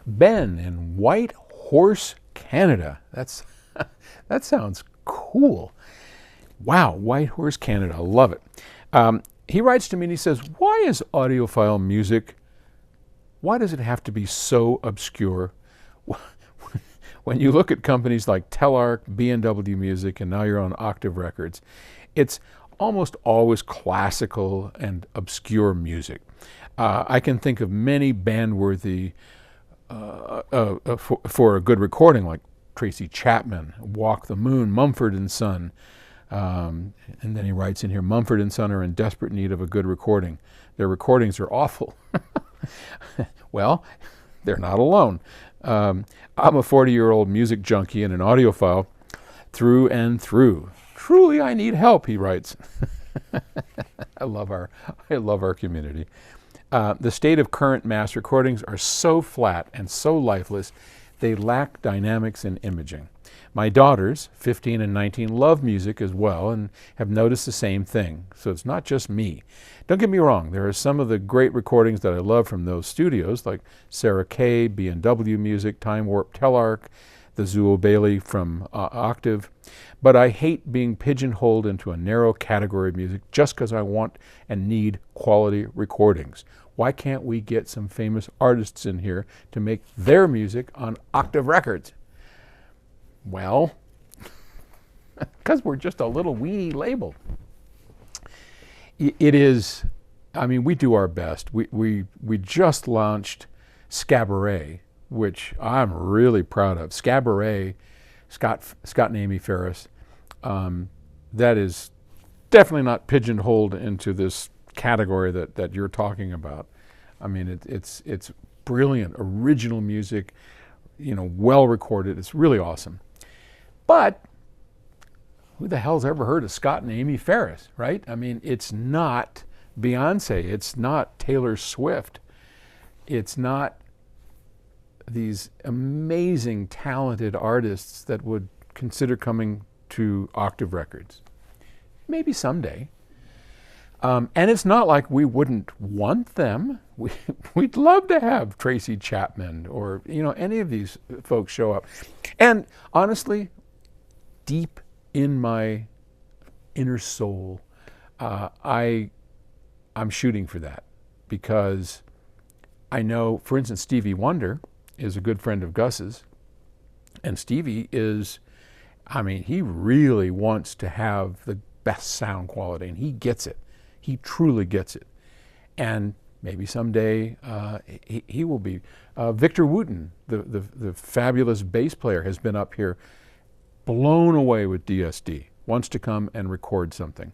Ben in Whitehorse, Canada. That sounds cool. Wow, Whitehorse, Canada. I love it. He writes to me and he says, why is audiophile music, why does it have to be so obscure? When you look at companies like Telarc, B&W Music, and now you're on Octave Records, it's almost always classical and obscure music. I can think of many band-worthy for a good recording, like Tracy Chapman, Walk the Moon, Mumford & Son. And then he writes in here, Mumford & Son are in desperate need of a good recording. Their recordings are awful. Well, they're not alone. I'm a 40-year-old music junkie and an audiophile through and through. Truly, I need help, he writes. I love our community. The state of current mass recordings are so flat and so lifeless, they lack dynamics and imaging. My daughters, 15 and 19, love music as well and have noticed the same thing. So it's not just me. Don't get me wrong, there are some of the great recordings that I love from those studios, like Sarah Kay, B&W Music, Time Warp Telarc, the Zuo Bailey from Octave. But I hate being pigeonholed into a narrow category of music just because I want and need quality recordings. Why can't we get some famous artists in here to make their music on Octave Records? Well, because we're just a little weedy label. It is, I mean, we do our best. We just launched Scabaret, which I'm really proud of. Scabaret, Scott and Amy Ferris, that is definitely not pigeonholed into this category that you're talking about. I mean, it's brilliant, original music, well recorded. It's really awesome. But who the hell's ever heard of Scott and Amy Ferris, right? I mean, it's not Beyonce. It's not Taylor Swift. It's not these amazing, talented artists that would consider coming to Octave Records. Maybe someday. And it's not like we wouldn't want them. We'd love to have Tracy Chapman or any of these folks show up. And honestly, deep in my inner soul, I'm shooting for that because I know, for instance, Stevie Wonder is a good friend of Gus's, and Stevie is, I mean, he really wants to have the best sound quality, and he gets it. He truly gets it. And maybe someday he will be. Victor Wooten, the fabulous bass player, has been up here blown away with DSD, wants to come and record something.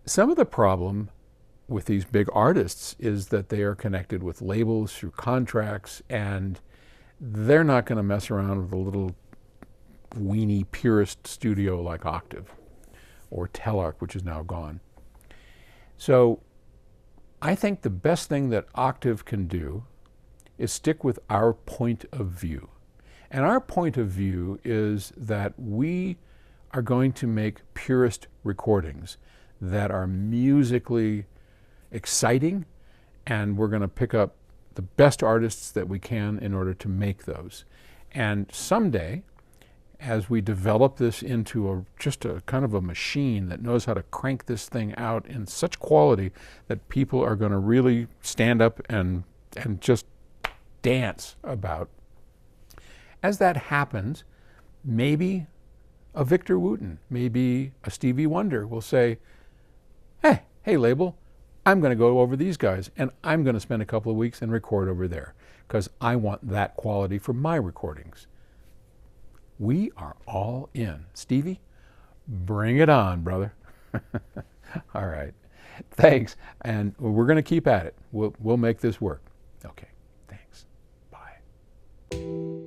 Some of the problem with these big artists is that they are connected with labels through contracts, and they're not going to mess around with a little weenie Purist studio like Octave or Telarc, which is now gone. So I think the best thing that Octave can do is stick with our point of view. And our point of view is that we are going to make Purist recordings that are musically exciting, and we're going to pick up the best artists that we can in order to make those. And someday, as we develop this into just a kind of a machine that knows how to crank this thing out in such quality that people are going to really stand up and just dance about. As that happens, maybe a Victor Wooten, maybe a Stevie Wonder will say, hey label, I'm going to go over these guys and I'm going to spend a couple of weeks and record over there because I want that quality for my recordings. We are all in. Stevie, bring it on, brother. All right. Thanks. And we're going to keep at it. We'll make this work. Okay. Thanks. Bye.